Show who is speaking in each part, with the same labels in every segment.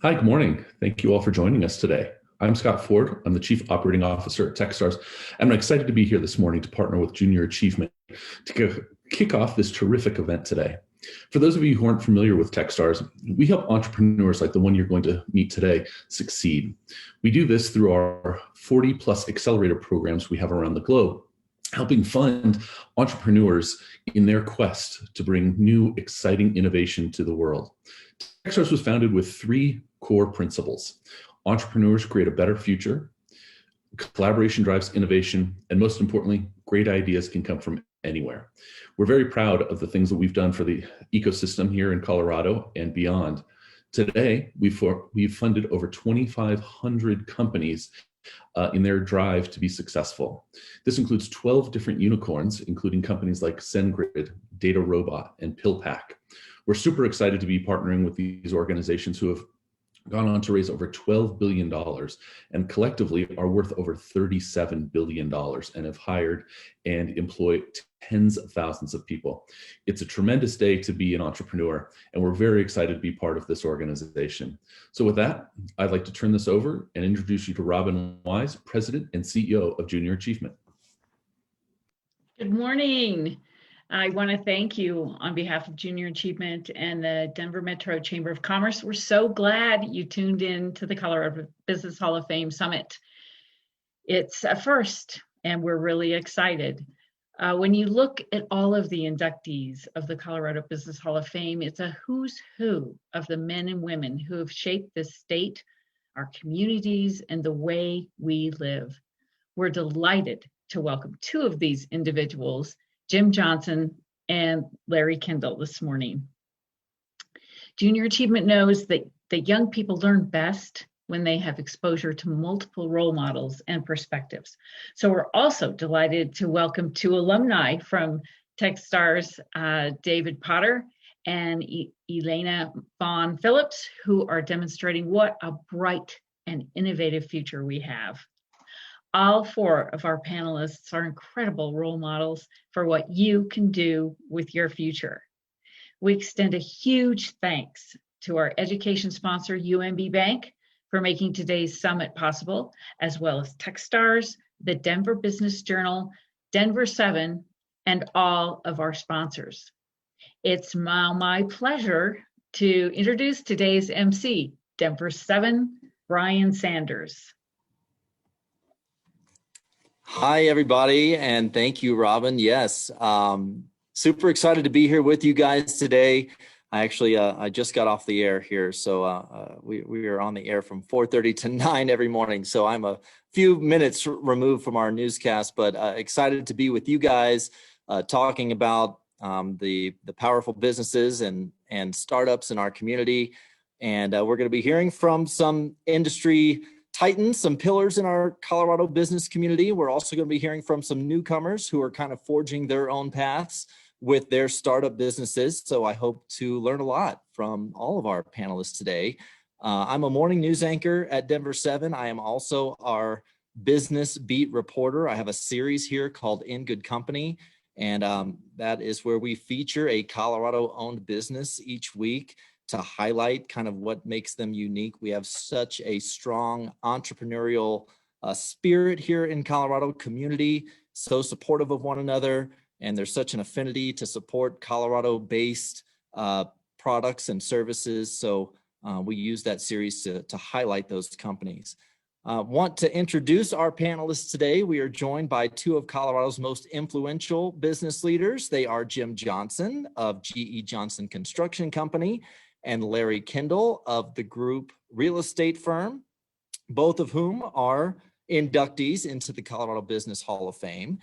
Speaker 1: Hi, good morning. Thank you all for joining us today. I'm Scott Ford. I'm the Chief Operating Officer at Techstars, and I'm excited to be here this morning to partner with Junior Achievement to kick off this terrific event today. For those of you who aren't familiar with Techstars, we help entrepreneurs like the one you're going to meet today succeed. We do this through our 40 plus accelerator programs we have around the globe, helping fund entrepreneurs in their quest to bring new, exciting innovation to the world. Techstars was founded with three core principles. Entrepreneurs create a better future, collaboration drives innovation, and most importantly, great ideas can come from anywhere. We're very proud of the things that we've done for the ecosystem here in Colorado and beyond. Today, we've funded over 2,500 companies in their drive to be successful. This includes 12 different unicorns, including companies like SendGrid, Data Robot, and PillPack. We're super excited to be partnering with these organizations who have gone on to raise over $12 billion and collectively are worth over $37 billion and have hired and employed tens of thousands of people. It's a tremendous day to be an entrepreneur, and we're very excited to be part of this organization. So with that, I'd like to turn this over and introduce you to Robin Wise, President and CEO of Junior Achievement.
Speaker 2: Good morning. I want to thank you on behalf of Junior Achievement and the Denver Metro Chamber of Commerce. We're so glad you tuned in to the Colorado Business Hall of Fame Summit. It's a first, and we're really excited. When you look at all of the inductees of the Colorado Business Hall of Fame, it's a who's who of the men and women who have shaped this state, our communities, and the way we live. We're delighted to welcome two of these individuals, Jim Johnson and Larry Kendall, this morning. Junior Achievement knows that young people learn best when they have exposure to multiple role models and perspectives. So we're also delighted to welcome two alumni from Techstars, David Potter and Elena Von Phillips, who are demonstrating what a bright and innovative future we have. All four of our panelists are incredible role models for what you can do with your future. We extend a huge thanks to our education sponsor, UMB Bank, for making today's summit possible, as well as Techstars, the Denver Business Journal, Denver 7, and all of our sponsors. It's now my pleasure to introduce today's MC, Denver 7, Brian Sanders.
Speaker 3: Hi, everybody, and thank you, Robin. Yes, super excited to be here with you guys today. I just got off the air here, so we are on the air from 4:30 to 9 every morning. So I'm a few minutes removed from our newscast, but excited to be with you guys talking about the powerful businesses and startups in our community. And we're going to be hearing from some industry titans, some pillars in our Colorado business community. We're also going to be hearing from some newcomers who are kind of forging their own paths with their startup businesses. So I hope to learn a lot from all of our panelists today. I'm a morning news anchor at Denver 7. I am also our business beat reporter. I have a series here called In Good Company, and that is where we feature a Colorado-owned business each week to highlight kind of what makes them unique. We have such a strong entrepreneurial spirit here in Colorado community, so supportive of one another, and there's such an affinity to support Colorado-based products and services. So we use that series to highlight those companies. Want to introduce our panelists today. We are joined by two of Colorado's most influential business leaders. They are Jim Johnson of GE Johnson Construction Company and Larry Kendall of the group real estate firm, both of whom are inductees into the Colorado Business Hall of Fame.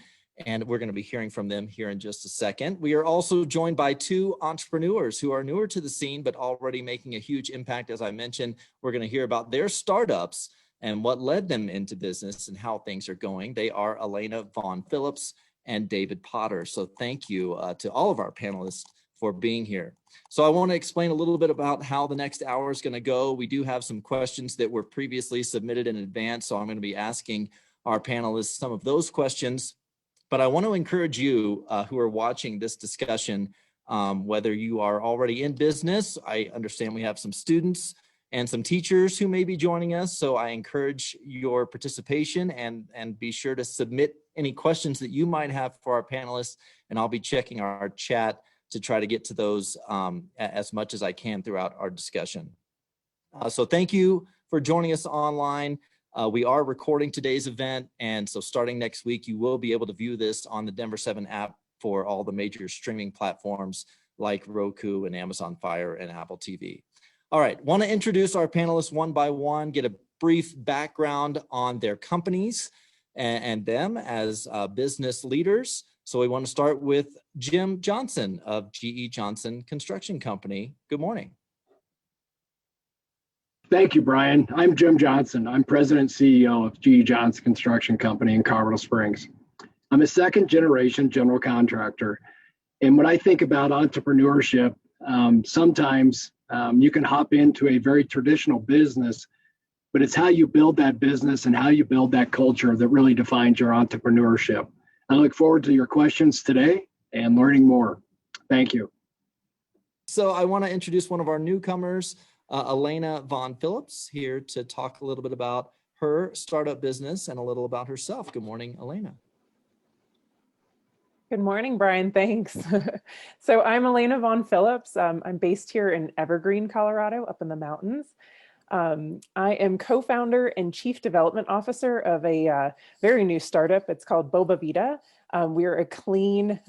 Speaker 3: And we're going to be hearing from them here in just a second. We are also joined by two entrepreneurs who are newer to the scene, but already making a huge impact. As I mentioned, we're going to hear about their startups and what led them into business and how things are going. They are Elena Von Phillips and David Potter. So thank you to all of our panelists for being here. So I want to explain a little bit about how the next hour is going to go. We do have some questions that were previously submitted in advance, so I'm going to be asking our panelists some of those questions. But I want to encourage you who are watching this discussion, whether you are already in business, I understand we have some students and some teachers who may be joining us. So I encourage your participation and be sure to submit any questions that you might have for our panelists. And I'll be checking our chat to try to get to those as much as I can throughout our discussion. So thank you for joining us online. We are recording today's event, and so starting next week, you will be able to view this on the Denver 7 app for all the major streaming platforms like Roku and Amazon Fire and Apple TV. All right, want to introduce our panelists one by one, get a brief background on their companies and them as business leaders. So we want to start with Jim Johnson of GE Johnson Construction Company. Good morning.
Speaker 4: Thank you, Brian. I'm Jim Johnson. I'm President and CEO of GE Johnson Construction Company in Colorado Springs. I'm a second generation general contractor. And when I think about entrepreneurship, sometimes you can hop into a very traditional business, but it's how you build that business and how you build that culture that really defines your entrepreneurship. I look forward to your questions today and learning more. Thank you.
Speaker 3: So I want to introduce one of our newcomers, Elena Von Phillips, here to talk a little bit about her startup business and a little about herself. Good morning, Elena.
Speaker 5: Good morning, Brian. Thanks. So I'm Elena Von Phillips. I'm based here in Evergreen, Colorado, up in the mountains. I am co-founder and chief development officer of a very new startup. It's called Boba Vita. We're a clean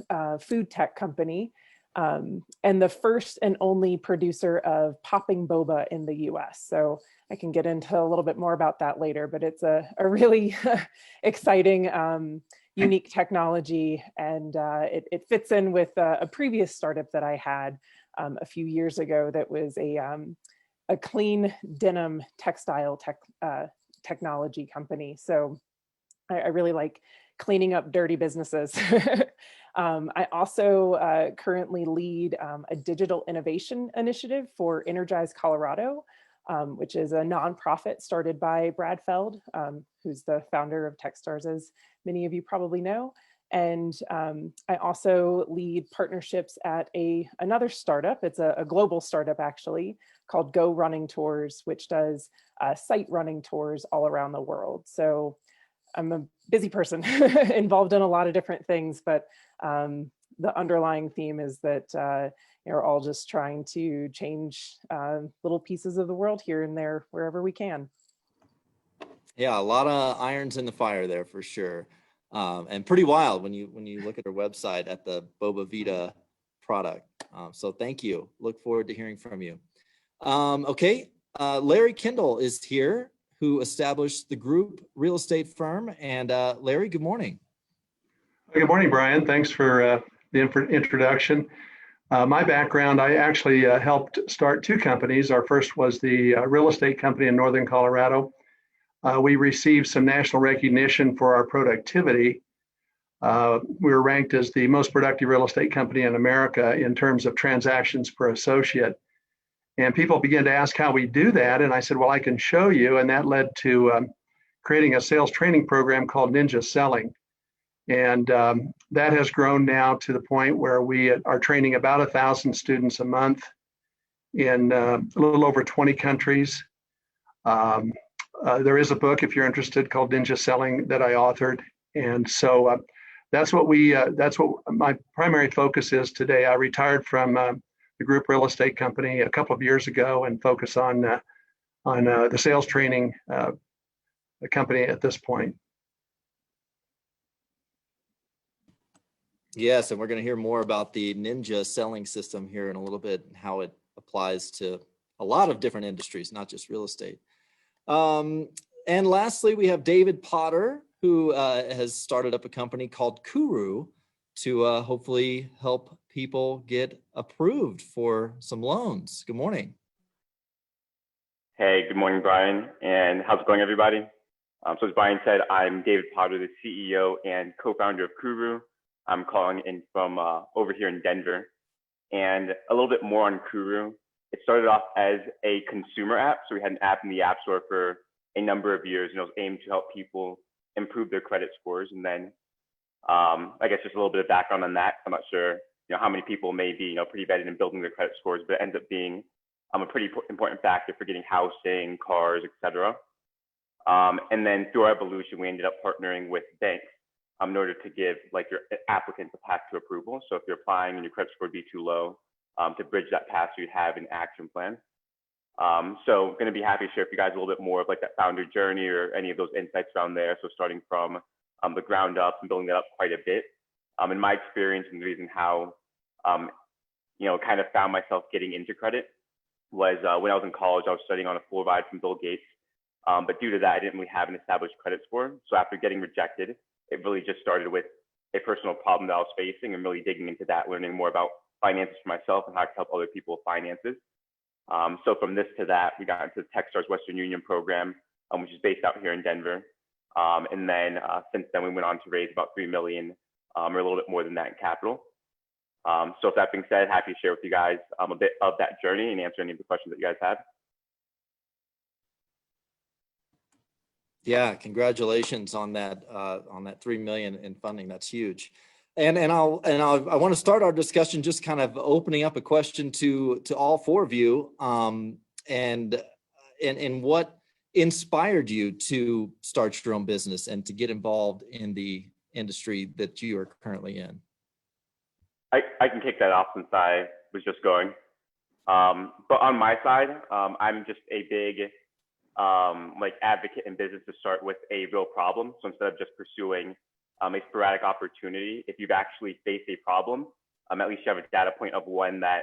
Speaker 5: food tech company and the first and only producer of popping boba in the US. So I can get into a little bit more about that later, but it's a really exciting, unique technology. And it fits in with a previous startup that I had a few years ago that was a clean denim textile technology company. So I really like cleaning up dirty businesses. I also currently lead a digital innovation initiative for Energize Colorado, which is a nonprofit started by Brad Feld, who's the founder of Techstars, as many of you probably know. And I also lead partnerships at another startup. It's a global startup, actually, called Go Running Tours, which does site running tours all around the world. So I'm a busy person involved in a lot of different things, but the underlying theme is that we're all just trying to change little pieces of the world here and there, wherever we can.
Speaker 3: Yeah, a lot of irons in the fire there for sure. And pretty wild when you look at our website at the Boba Vita product. So thank you. Look forward to hearing from you. Okay, Larry Kendall is here, who established the group real estate firm. And Larry, good morning.
Speaker 6: Good morning, Brian. Thanks for the introduction. My background, I actually helped start two companies. Our first was the real estate company in Northern Colorado. We received some national recognition for our productivity. We were ranked as the most productive real estate company in America in terms of transactions per associate. And people began to ask how we do that. And I said, well, I can show you. And that led to creating a sales training program called Ninja Selling. And that has grown now to the point where we are training about 1,000 students a month in a little over 20 countries. There is a book, if you're interested, called Ninja Selling that I authored. And so that's what my primary focus is today. I retired from the group real estate company a couple of years ago and focus on the sales training company at this point.
Speaker 3: Yes, and we're going to hear more about the Ninja selling system here in a little bit and how it applies to a lot of different industries, not just real estate. And lastly, we have David Potter, who has started up a company called Kuru to hopefully help people get approved for some loans. Good morning.
Speaker 7: Hey, good morning, Brian. And how's it going, everybody? So as Brian said, I'm David Potter, the CEO and co-founder of Kuru. I'm calling in from over here in Denver. And a little bit more on Kuru. It started off as a consumer app. So we had an app in the App Store for a number of years, and it was aimed to help people improve their credit scores. And then I guess just a little bit of background on that. I'm not sure how many people may be pretty vetted in building their credit scores, but it ends up being a pretty important factor for getting housing, cars, etc. And then through our evolution, we ended up partnering with banks in order to give like your applicants a path to approval. So if you're applying and your credit score would be too low, to bridge that path, so you'd have an action plan. So going to be happy to share with you guys a little bit more of like that founder journey or any of those insights around there. So starting from the ground up and building that up quite a bit. In my experience, and the reason how, kind of found myself getting into credit was when I was in college, I was studying on a full ride from Bill Gates. But due to that, I didn't really have an established credit score. So after getting rejected, it really just started with a personal problem that I was facing and really digging into that, learning more about finances for myself and how I could help other people with finances. So from this to that, we got into the Techstars Western Union program, which is based out here in Denver. And then since then, we went on to raise about $3 million or a little bit more than that in capital. So with that being said, happy to share with you guys a bit of that journey and answer any of the questions that you guys have.
Speaker 3: Yeah, congratulations on that 3 million in funding. That's huge. And I want to start our discussion just kind of opening up a question to all four of you, and what inspired you to start your own business and to get involved in the industry that you are currently in.
Speaker 7: I can kick that off since I was just going. But on my side, I'm just a big advocate in business to start with a real problem. So instead of just pursuing a sporadic opportunity, if you've actually faced a problem, at least you have a data point of one that,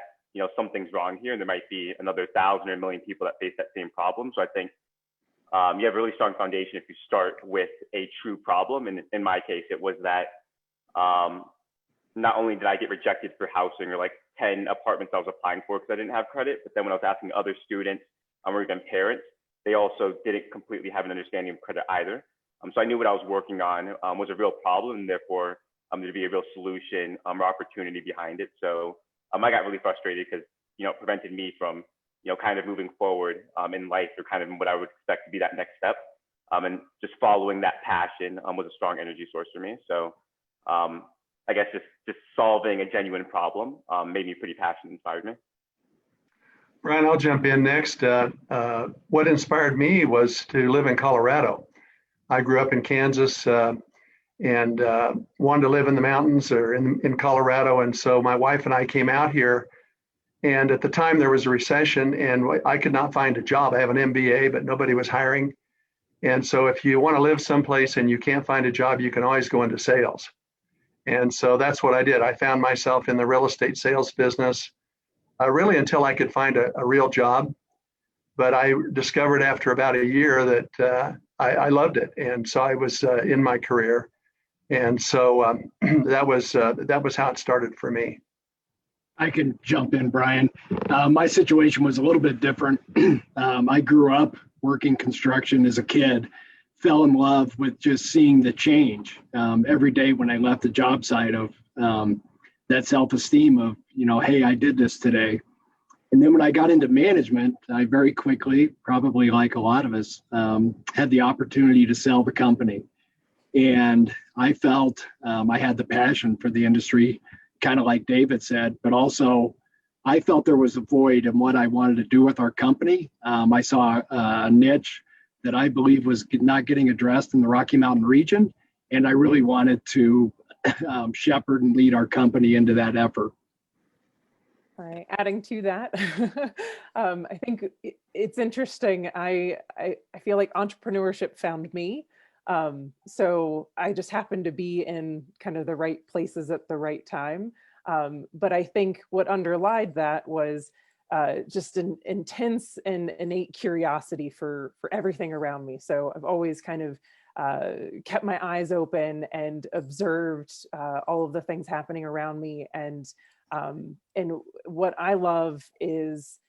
Speaker 7: something's wrong here, and there might be another 1,000 or 1,000,000 people that face that same problem. So I think you have a really strong foundation if you start with a true problem. And in my case, it was that not only did I get rejected for housing or like 10 apartments I was applying for because I didn't have credit, but then when I was asking other students or even parents, they also didn't completely have an understanding of credit either. So I knew what I was working on was a real problem, and therefore there'd be a real solution or opportunity behind it. So I got really frustrated because it prevented me from kind of moving forward in life, or kind of what I would expect to be that next step. And just following that passion was a strong energy source for me. So I guess just solving a genuine problem made me pretty passionate and inspired me.
Speaker 6: Brian, I'll jump in next. What inspired me was to live in Colorado. I grew up in Kansas and wanted to live in the mountains or in Colorado. And so my wife and I came out here. And at the time there was a recession and I could not find a job. I have an MBA, but nobody was hiring. And so if you want to live someplace and you can't find a job, you can always go into sales. And so that's what I did. I found myself in the real estate sales business really until I could find a real job. But I discovered after about a year that I loved it. And so I was in my career. And so that was how it started for me.
Speaker 4: I can jump in, Brian. My situation was a little bit different. I grew up working construction as a kid, fell in love with just seeing the change every day when I left the job site of that self-esteem of, hey, I did this today. And then when I got into management, I very quickly, probably like a lot of us, had the opportunity to sell the company. And I felt I had the passion for the industry, kind of like David said, but also I felt there was a void in what I wanted to do with our company. I saw a niche that I believe was not getting addressed in the Rocky Mountain region. And I really wanted to shepherd and lead our company into that effort.
Speaker 5: All right, adding to that, I think it's interesting. I feel like entrepreneurship found me. So I just happened to be in kind of the right places at the right time. But I think what underlied that was just an intense and innate curiosity for everything around me. So I've always kind of kept my eyes open and observed all of the things happening around me. And what I love is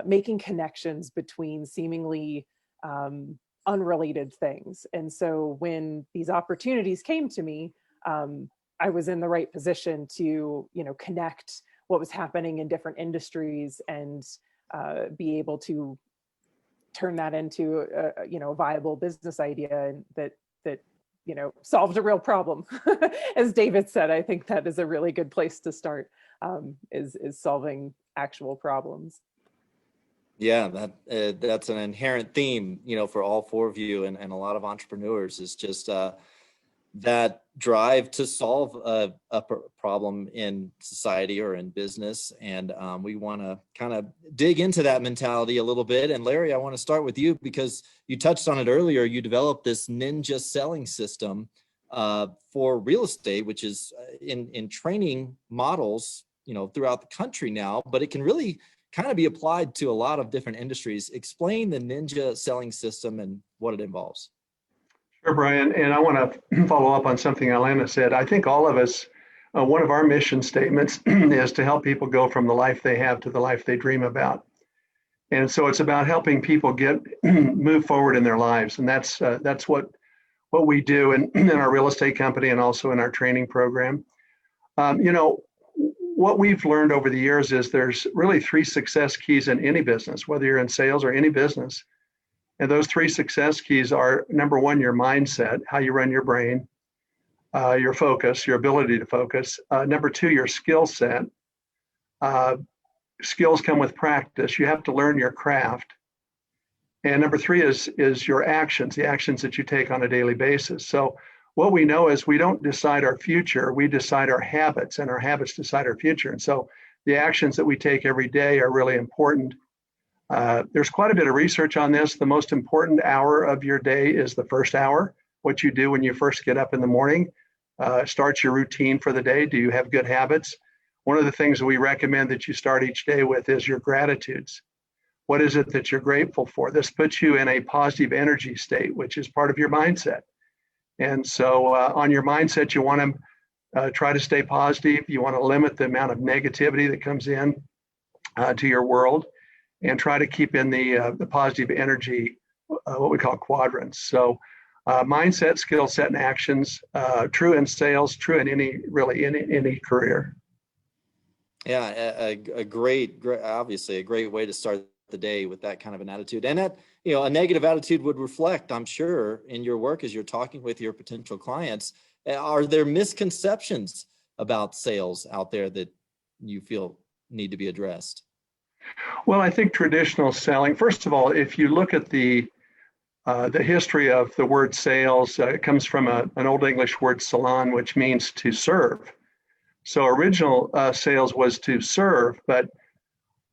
Speaker 5: making connections between seemingly unrelated things. And so when these opportunities came to me, I was in the right position to, connect what was happening in different industries and be able to turn that into a viable business idea that solved a real problem. As David said, I think that is a really good place to start, is solving actual problems.
Speaker 3: Yeah, that's an inherent theme, for all four of you and a lot of entrepreneurs is just that drive to solve a problem in society or in business. And we want to kind of dig into that mentality a little bit. And Larry, I want to start with you because you touched on it earlier. You developed this ninja selling system for real estate, which is in training models, throughout the country now, but it can really kind of be applied to a lot of different industries. Explain the ninja selling system and what it involves.
Speaker 6: Sure, Brian. And I want to follow up on something Elena said. I think all of us, one of our mission statements is to help people go from the life they have to the life they dream about. And so it's about helping people move forward in their lives. And that's what we do in our real estate company and also in our training program. What we've learned over the years is there's really 3 success keys in any business, whether you're in sales or any business. And those 3 success keys are, number 1, your mindset, how you run your brain, your focus, your ability to focus. Number 2, your skill set. Skills come with practice. You have to learn your craft. And number 3 is your actions, the actions that you take on a daily basis. So what we know is we don't decide our future, we decide our habits, and our habits decide our future. And so the actions that we take every day are really important. There's quite a bit of research on this. The most important hour of your day is the first hour, what you do when you first get up in the morning, starts your routine for the day. Do you have good habits? One of the things we recommend that you start each day with is your gratitudes. What is it that you're grateful for? This puts you in a positive energy state, which is part of your mindset. And so on your mindset, you want to try to stay positive. You want to limit the amount of negativity that comes in to your world and try to keep in the positive energy, what we call quadrants. So mindset, skill set, and actions, true in sales, true in any career.
Speaker 3: Yeah, a great, obviously a great way to start the day with that kind of an attitude. And that, a negative attitude would reflect, I'm sure, in your work as you're talking with your potential clients. Are there misconceptions about sales out there that you feel need to be addressed?
Speaker 6: Well, I think traditional selling, first of all, if you look at the history of the word sales, it comes from an Old English word salon, which means to serve. So original sales was to serve, but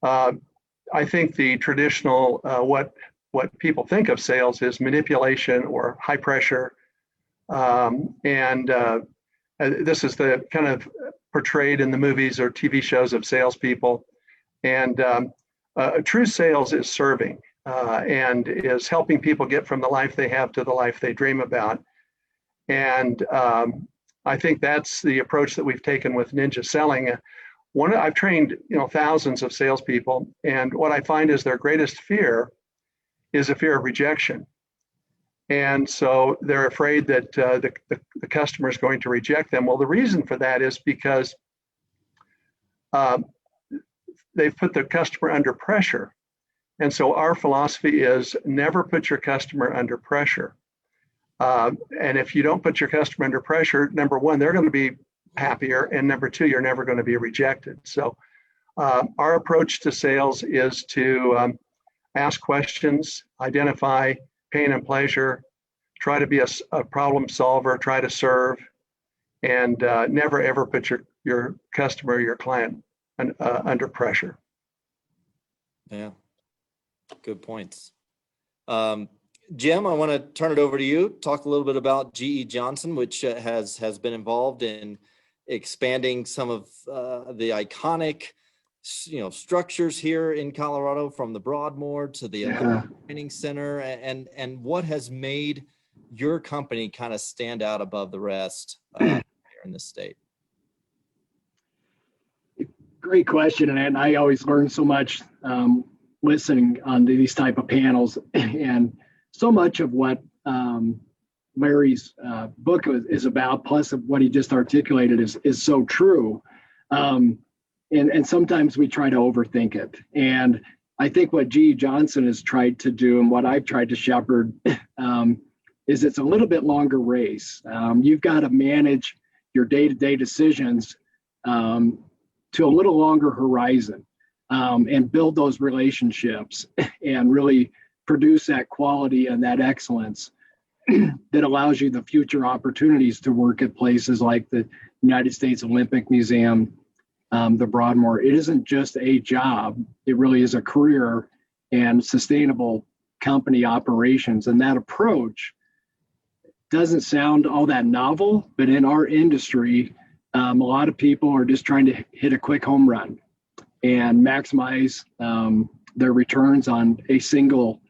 Speaker 6: I think the traditional, what people think of sales is manipulation or high pressure. And this is the kind of portrayed in the movies or TV shows of salespeople. And true sales is serving and is helping people get from the life they have to the life they dream about. And I think that's the approach that we've taken with ninja selling. I've trained thousands of salespeople, and what I find is their greatest fear is a fear of rejection. And so they're afraid that the customer is going to reject them. Well, the reason for that is because they've put the customer under pressure. And so our philosophy is never put your customer under pressure. And if you don't put your customer under pressure, number 1, they're going to be happier. And number 2, you're never going to be rejected. So our approach to sales is to ask questions, identify pain and pleasure, try to be a problem solver, try to serve, and never ever put your customer, your client under pressure.
Speaker 3: Yeah, good points. Jim, I want to turn it over to you. Talk a little bit about GE Johnson, which has been involved in expanding some of the iconic, structures here in Colorado, from the Broadmoor to the Training Center, and what has made your company kind of stand out above the rest here in the state.
Speaker 4: Great question, and I always learn so much listening on these type of panels, and so much of what Larry's book is about, plus of what he just articulated, is so true. And sometimes we try to overthink it. And I think what GE Johnson has tried to do, and what I've tried to shepherd, is it's a little bit longer race. You've got to manage your day-to-day decisions to a little longer horizon. and build those relationships and really produce that quality and that excellence that allows you the future opportunities to work at places like the United States Olympic Museum, the Broadmoor. It isn't just a job, it really is a career and sustainable company operations. And that approach doesn't sound all that novel, but in our industry, a lot of people are just trying to hit a quick home run and maximize their returns on a single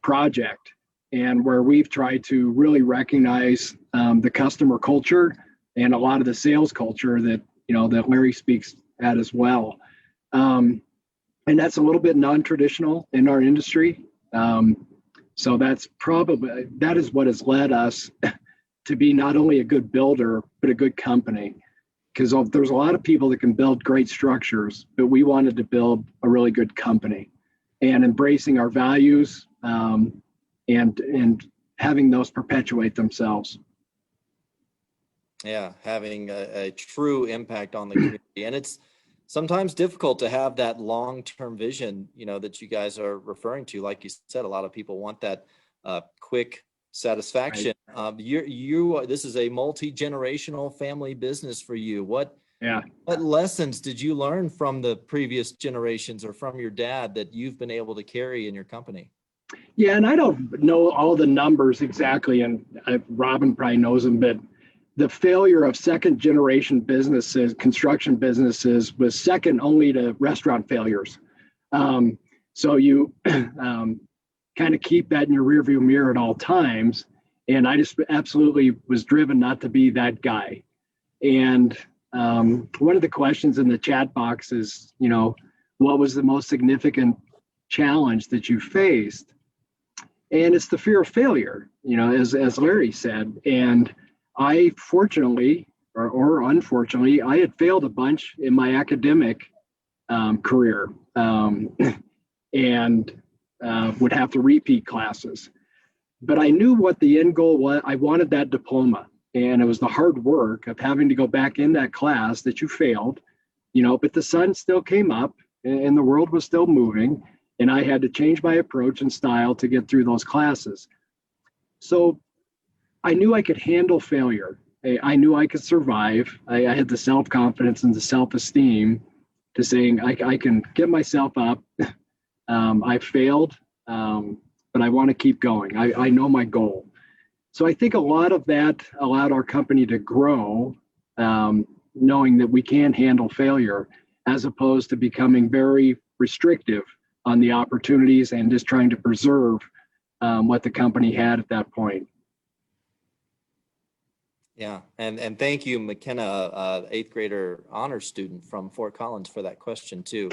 Speaker 4: project. And where we've tried to really recognize the customer culture and a lot of the sales culture that that Larry speaks at as well. And that's a little bit non-traditional in our industry. So that is what has led us to be not only a good builder, but a good company. Because there's a lot of people that can build great structures, but we wanted to build a really good company and embracing our values and having those perpetuate themselves.
Speaker 3: Yeah, having a true impact on the community. And it's sometimes difficult to have that long-term vision, that you guys are referring to. Like you said, a lot of people want that quick satisfaction. Right. This is a multi-generational family business for you. What lessons did you learn from the previous generations or from your dad that you've been able to carry in your company?
Speaker 4: Yeah, and I don't know all the numbers exactly, and Robin probably knows them, but the failure of second generation businesses, construction businesses, was second only to restaurant failures. So you kind of keep that in your rearview mirror at all times. And I just absolutely was driven not to be that guy. And one of the questions in the chat box is, what was the most significant challenge that you faced? And it's the fear of failure, as Larry said. And I fortunately, or unfortunately, I had failed a bunch in my academic career and would have to repeat classes. But I knew what the end goal was. I wanted that diploma. And it was the hard work of having to go back in that class that you failed, but the sun still came up and the world was still moving. And I had to change my approach and style to get through those classes. So I knew I could handle failure. I knew I could survive. I had the self-confidence and the self-esteem to saying I can get myself up. I failed, but I want to keep going. I know my goal. So I think a lot of that allowed our company to grow, knowing that we can handle failure, as opposed to becoming very restrictive on the opportunities and just trying to preserve what the company had at that point.
Speaker 3: Yeah, and thank you, McKenna, 8th grader honors student from Fort Collins, for that question too.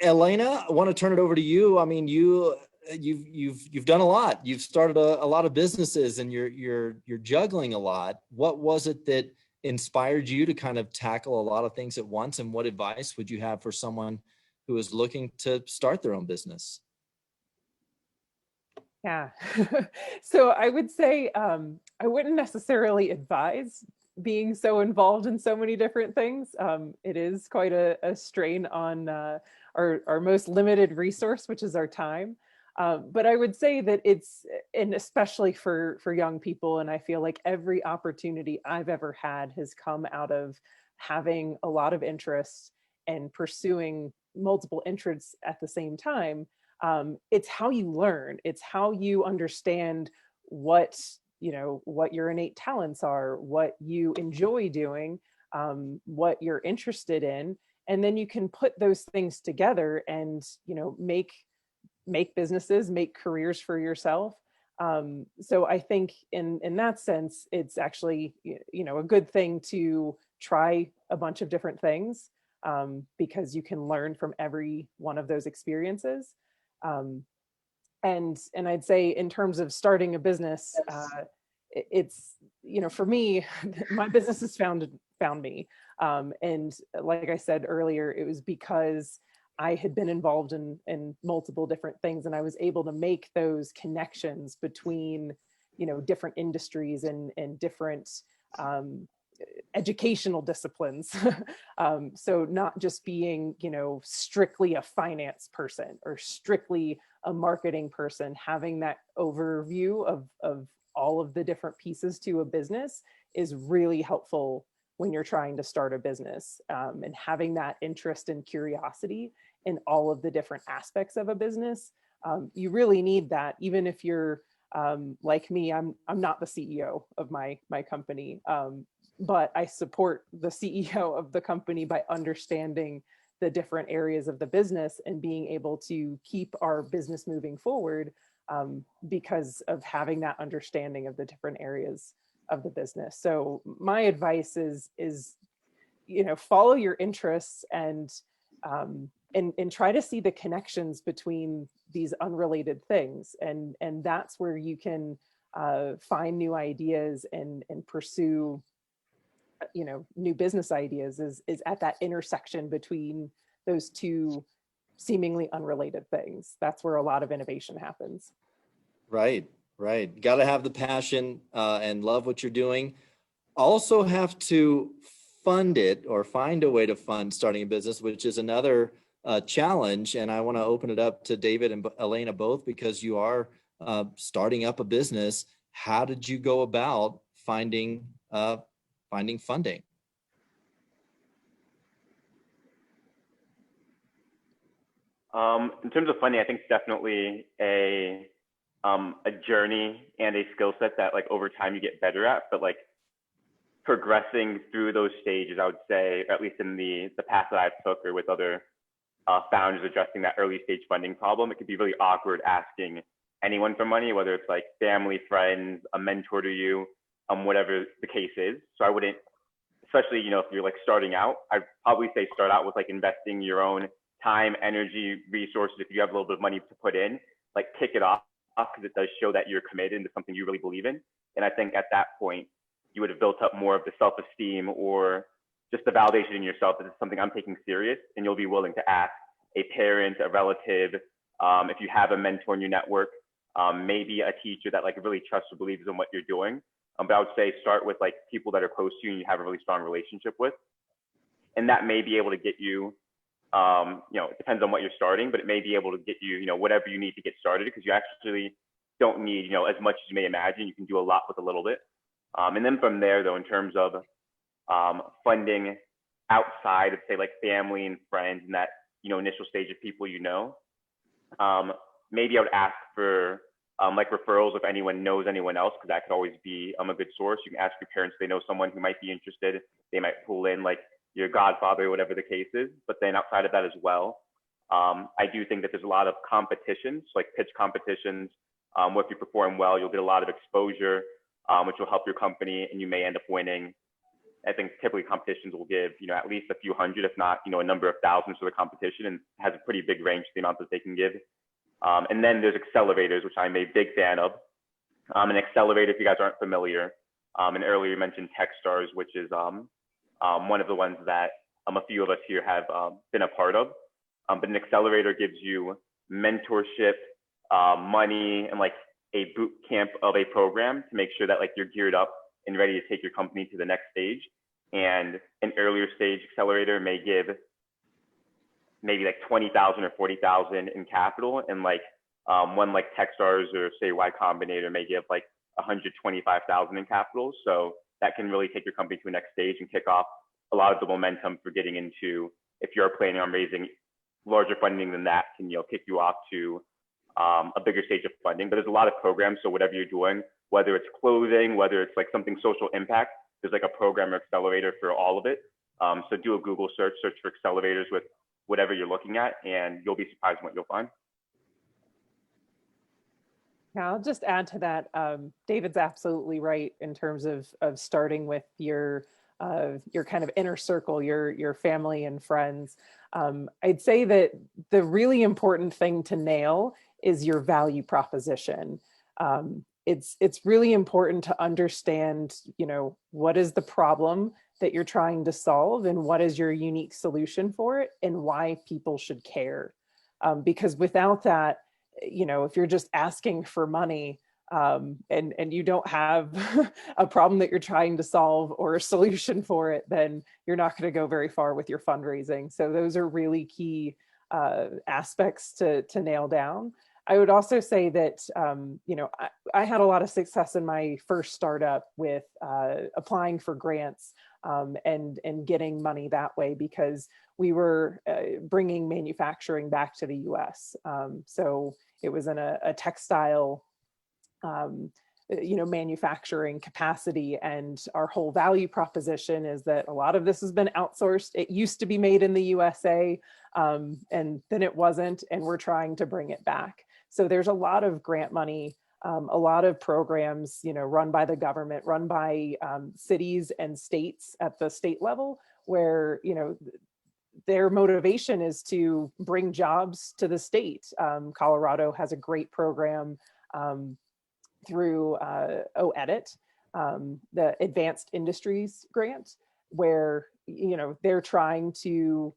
Speaker 3: Elena, I want to turn it over to you. I mean, you've done a lot. You've started a lot of businesses, and you're juggling a lot. What was it that inspired you to kind of tackle a lot of things at once? And what advice would you have for someone who is looking to start their own business?
Speaker 5: Yeah. So I would say I wouldn't necessarily advise being so involved in so many different things. It is quite a strain on our most limited resource, which is our time. But I would say that and especially for young people, and I feel like every opportunity I've ever had has come out of having a lot of interest and pursuing multiple interests at the same time. It's how you learn. It's how you understand what your innate talents are, what you enjoy doing, what you're interested in, and then you can put those things together and make businesses, make careers for yourself. So I think in that sense, it's actually a good thing to try a bunch of different things, because you can learn from every one of those experiences. And I'd say in terms of starting a business, it's, for me, my business has found me. And like I said earlier, it was because I had been involved in multiple different things, and I was able to make those connections between, different industries and different educational disciplines. So not just being, strictly a finance person or strictly a marketing person, having that overview of all of the different pieces to a business is really helpful when you're trying to start a business, and having that interest and curiosity in all of the different aspects of a business. You really need that, even if you're like me. I'm not the CEO of my company, but I support the CEO of the company by understanding the different areas of the business and being able to keep our business moving forward, because of having that understanding of the different areas of the business. So my advice is follow your interests and try to see the connections between these unrelated things, and that's where you can find new ideas and pursue new business ideas, is at that intersection between those two seemingly unrelated things. That's where a lot of innovation happens.
Speaker 3: Right. Got to have the passion and love what you're doing. Also have to fund it, or find a way to fund starting a business, which is another challenge. And I want to open it up to David and Elena both, because you are starting up a business. How did you go about finding funding?
Speaker 7: In terms of funding, I think it's definitely a journey and a skill set that over time you get better at, but progressing through those stages, I would say, at least in the path that I took, or with other founders addressing that early stage funding problem, it could be really awkward asking anyone for money, whether it's family, friends, a mentor to you, whatever the case is. So I wouldn't, especially, if you're starting out, I'd probably say start out with investing your own time, energy, resources. If you have a little bit of money to put in, kick it off, because it does show that you're committed into something you really believe in. And I think at that point, you would have built up more of the self-esteem, or just the validation in yourself that it's something I'm taking serious, and you'll be willing to ask a parent, a relative, if you have a mentor in your network, maybe a teacher that really trusts or believes in what you're doing. But I would say start with people that are close to you and you have a really strong relationship with, and that may be able to get you, it depends on what you're starting, but it may be able to get you, whatever you need to get started, because you actually don't need, as much as you may imagine. You can do a lot with a little bit. And then from there, though, in terms of funding outside of, say, family and friends and that, initial stage of people, maybe I would ask for referrals if anyone knows anyone else, because that could always be a good source. You can ask your parents if they know someone who might be interested. They might pull in your godfather, or whatever the case is. But then outside of that as well, I do think that there's a lot of competitions, pitch competitions, where if you perform well, you'll get a lot of exposure, which will help your company, and you may end up winning. I think typically competitions will give, at least a few hundred, if not, a number of thousands for the competition, and has a pretty big range to the amount that they can give. And then there's accelerators, which I'm a big fan of. An accelerator, if you guys aren't familiar, and earlier you mentioned Techstars, which is one of the ones that a few of us here have been a part of. But an accelerator gives you mentorship, money, and a boot camp of a program to make sure that you're geared up and ready to take your company to the next stage. And an earlier stage accelerator may give maybe 20,000 or 40,000 in capital, and one Techstars or say Y Combinator may give 125,000 in capital. So that can really take your company to the next stage and kick off a lot of the momentum for getting into, if you're planning on raising larger funding than that, can kick you off to a bigger stage of funding. But there's a lot of programs, so whatever you're doing, whether it's clothing, whether it's something social impact, there's a program or accelerator for all of it. So do a Google search for accelerators with whatever you're looking at, and you'll be surprised what you'll find.
Speaker 5: Yeah, I'll just add to that. David's absolutely right in terms of starting with your kind of inner circle, your family and friends. I'd say that the really important thing to nail is your value proposition. It's really important to understand, what is the problem that you're trying to solve, and what is your unique solution for it, and why people should care. Because without that, if you're just asking for money, and you don't have a problem that you're trying to solve or a solution for it, then you're not going to go very far with your fundraising. So those are really key aspects to nail down. I would also say that, I had a lot of success in my first startup with applying for grants and getting money that way, because we were bringing manufacturing back to the US. So it was in a textile manufacturing capacity, and our whole value proposition is that a lot of this has been outsourced. It used to be made in the USA, and then it wasn't, and we're trying to bring it back. So there's a lot of grant money, a lot of programs, run by the government, run by cities and states at the state level, where their motivation is to bring jobs to the state. Colorado has a great program through OEdit, the Advanced Industries Grant, where they're trying to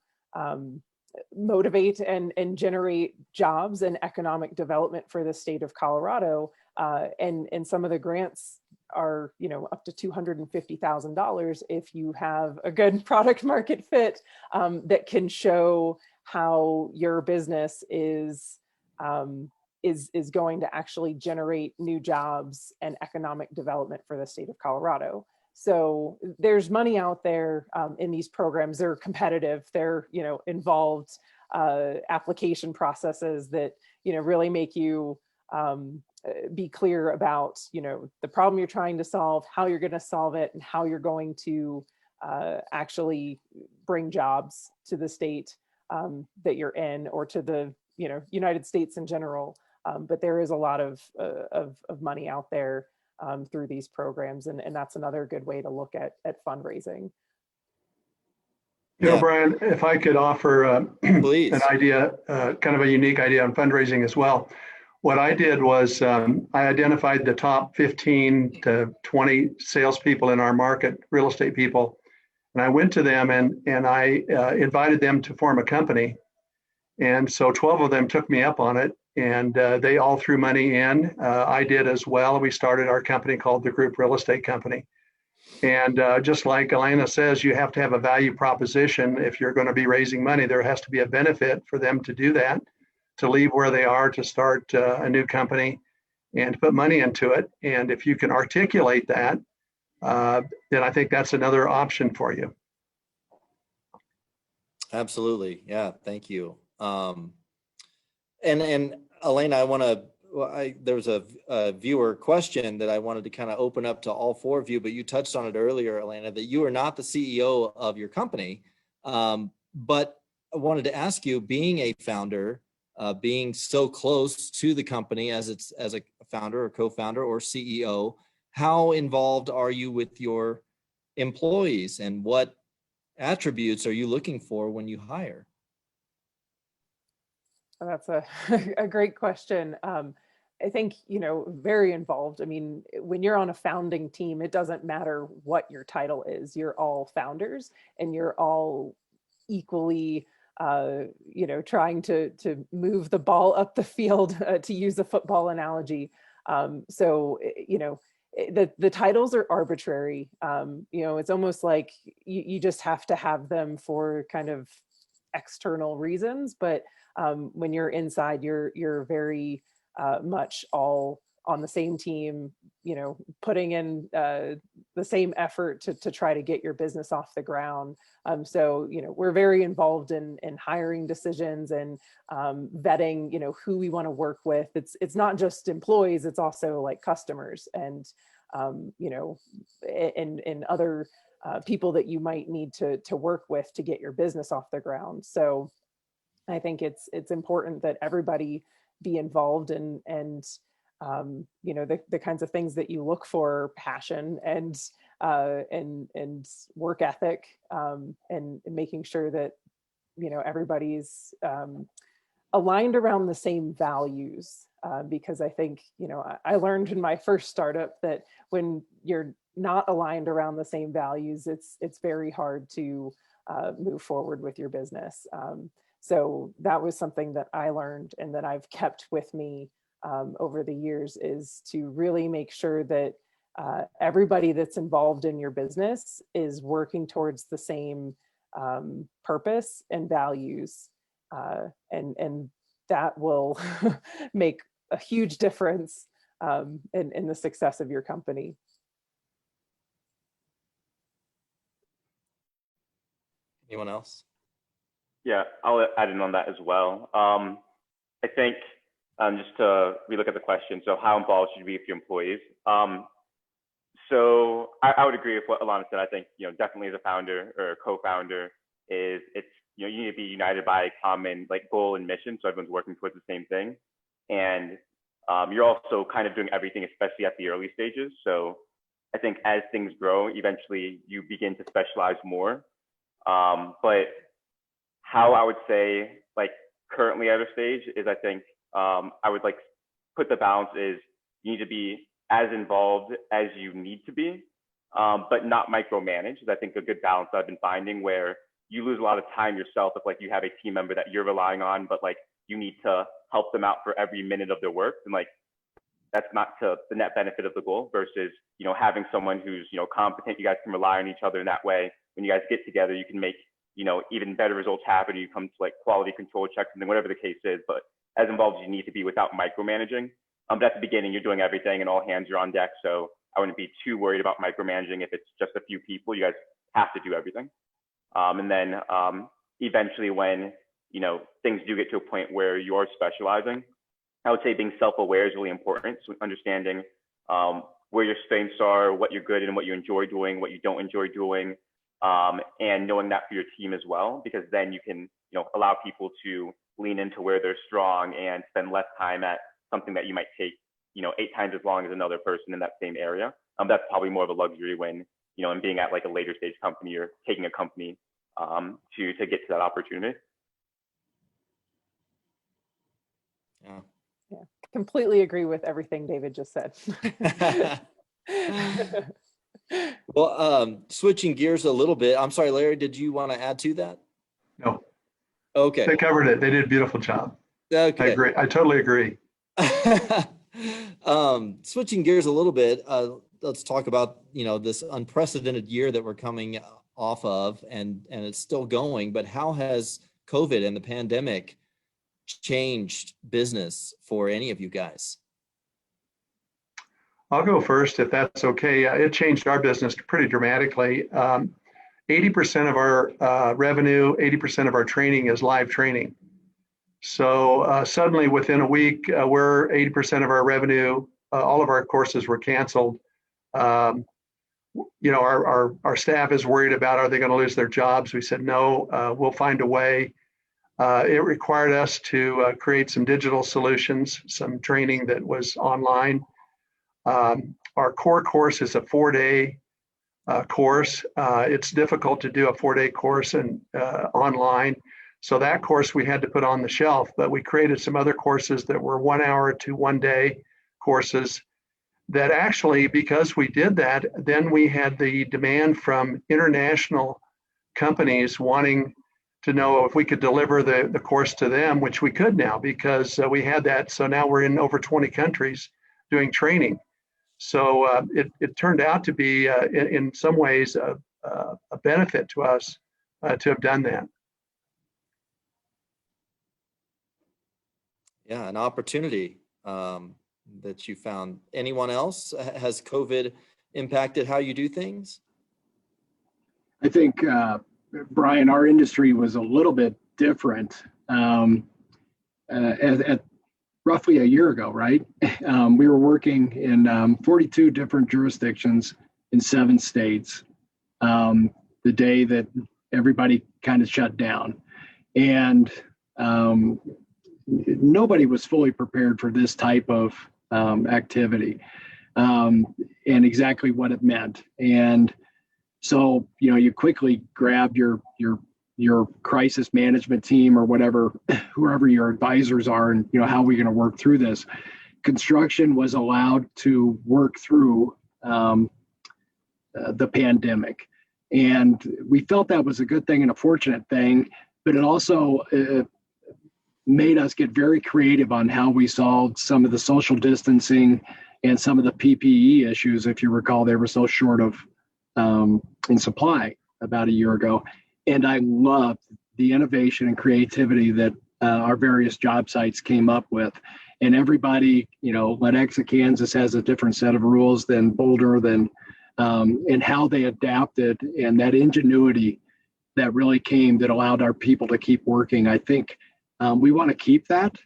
Speaker 5: motivate and generate jobs and economic development for the state of Colorado. And some of the grants are up to $250,000 if you have a good product market fit that can show how your business is going to actually generate new jobs and economic development for the state of Colorado. So there's money out there in these programs. They're competitive. They're involved application processes that really make you be clear about the problem you're trying to solve, how you're going to solve it, and how you're going to actually bring jobs to the state that you're in, or to the United States in general. But there is a lot of money out there through these programs, and that's another good way to look at fundraising.
Speaker 6: Brian, if I could offer
Speaker 3: Please.
Speaker 6: an idea, kind of a unique idea on fundraising as well. What I did was I identified the top 15 to 20 salespeople in our market, real estate people, and I went to them and I invited them to form a company. And so 12 of them took me up on it, and they all threw money in. I did as well. We started our company called the Group Real Estate Company. And just like Elena says, you have to have a value proposition. If you're going to be raising money, there has to be a benefit for them to do that, to leave where they are, to start a new company and put money into it. And if you can articulate that, then I think that's another option for you.
Speaker 3: Absolutely. Yeah. Thank you. And Elena, I want to, there was a viewer question that I wanted to kind of open up to all four of you, but you touched on it earlier, Elena, that you are not the CEO of your company. But I wanted to ask you, being a founder, being so close to the company as a founder or co-founder or CEO, how involved are you with your employees, and what attributes are you looking for when you hire?
Speaker 5: That's a great question. I think, very involved. I mean, when you're on a founding team, it doesn't matter what your title is. You're all founders, and you're all equally, trying to move the ball up the field, to use a football analogy. So, the titles are arbitrary. It's almost like you just have to have them for kind of external reasons, but when you're inside, you're very much all on the same team, putting in the same effort to try to get your business off the ground. So, we're very involved in hiring decisions and vetting, who we want to work with. It's not just employees, it's also like customers and, and other people that you might need to work with to get your business off the ground. So I think it's important that everybody be involved and the kinds of things that you look for: passion and work ethic, and making sure that everybody's aligned around the same values. Because I think I learned in my first startup that when you're not aligned around the same values, it's very hard to move forward with your business. So that was something that I learned and that I've kept with me over the years is to really make sure that everybody that's involved in your business is working towards the same purpose and values, and that will make a huge difference in the success of your company.
Speaker 3: Anyone else?
Speaker 7: Yeah, I'll add in on that as well. I think just to relook at the question, so how involved should you be with your employees? So I would agree with what Elena said. I think, definitely as a founder or a co-founder, you need to be united by a common goal and mission, so everyone's working towards the same thing. And you're also kind of doing everything, especially at the early stages. So I think as things grow, eventually you begin to specialize more. But how I would say, currently at a stage is, I think I would put the balance is you need to be as involved as you need to be, but not micromanage. I think a good balance I've been finding where you lose a lot of time yourself if you have a team member that you're relying on, but you need to help them out for every minute of their work, and that's not to the net benefit of the goal versus having someone who's competent. You guys can rely on each other in that way. When you guys get together, you can make even better results happen. You come to quality control checks and whatever the case is, but as involved as you need to be without micromanaging. But at the beginning, you're doing everything and all hands are on deck. So I wouldn't be too worried about micromanaging. If it's just a few people, you guys have to do everything. And then eventually when, things do get to a point where you're specializing, I would say being self-aware is really important. So understanding where your strengths are, what you're good at and what you enjoy doing, what you don't enjoy doing, and knowing that for your team as well, because then you can, allow people to lean into where they're strong and spend less time at something that you might take, 8 times as long as another person in that same area. That's probably more of a luxury when, and being at a later stage company or taking a company to get to that opportunity.
Speaker 5: Yeah, completely agree with everything David just said.
Speaker 3: Well, switching gears a little bit. I'm sorry, Larry, did you want to add to that?
Speaker 6: No.
Speaker 3: Okay.
Speaker 6: They covered it. They did a beautiful job.
Speaker 3: Okay.
Speaker 6: I agree. I totally agree.
Speaker 3: Switching gears a little bit, let's talk about, this unprecedented year that we're coming off of, and it's still going, but how has COVID and the pandemic changed business for any of you guys?
Speaker 6: I'll go first if that's okay. It changed our business pretty dramatically. 80% of our revenue, 80% of our training is live training. So suddenly within a week, we're 80% of our revenue, all of our courses were canceled. Our staff is worried about, are they going to lose their jobs? We said, no, we'll find a way. It required us to create some digital solutions, some training that was online. Our core course is a 4-day course. It's difficult to do a 4-day course online. So that course we had to put on the shelf, but we created some other courses that were 1 hour to 1 day courses that actually, because we did that, then we had the demand from international companies wanting to know if we could deliver the course to them, which we could now because we had that. So now we're in over 20 countries doing training. So it turned out to be, in some ways, a benefit to us to have done that.
Speaker 3: Yeah, an opportunity that you found. Anyone else? Has COVID impacted how you do things?
Speaker 4: I think, Brian, our industry was a little bit different at roughly a year ago, right? We were working in 42 different jurisdictions in 7 states the day that everybody kind of shut down. And nobody was fully prepared for this type of activity and exactly what it meant. And so, you quickly grab your crisis management team or whoever your advisors are, and how are we going to work through this? Construction was allowed to work through the pandemic, and we felt that was a good thing and a fortunate thing. But it also made us get very creative on how we solved some of the social distancing and some of the PPE issues. If you recall, they were so short of in supply about a year ago. And I loved the innovation and creativity that our various job sites came up with. And everybody, Lenexa, Kansas has a different set of rules than Boulder, and how they adapted, and that ingenuity that really came that allowed our people to keep working. I think we want to keep that.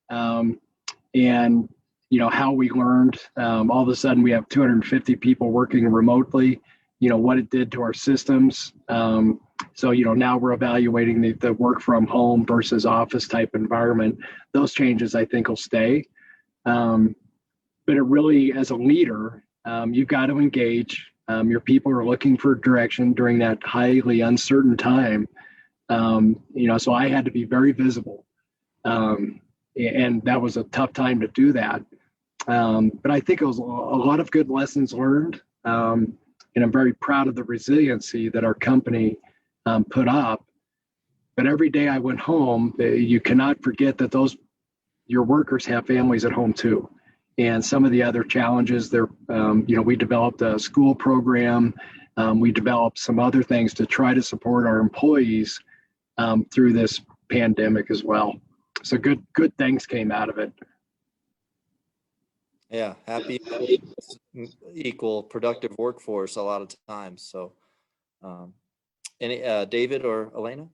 Speaker 4: And how we learned, all of a sudden we have 250 people working remotely, what it did to our systems. So now we're evaluating the work from home versus office type environment. Those changes I think will stay. But it really, as a leader, you've got to engage. Your people are looking for direction during that highly uncertain time. So I had to be very visible. And that was a tough time to do that. But I think it was a lot of good lessons learned. And I'm very proud of the resiliency that our company put up. But every day I went home, you cannot forget that your workers have families at home too. And some of the other challenges there, we developed a school program. We developed some other things to try to support our employees through this pandemic as well. So good things came out of it.
Speaker 3: Yeah, happy equal productive workforce a lot of times. So, any David or Elena?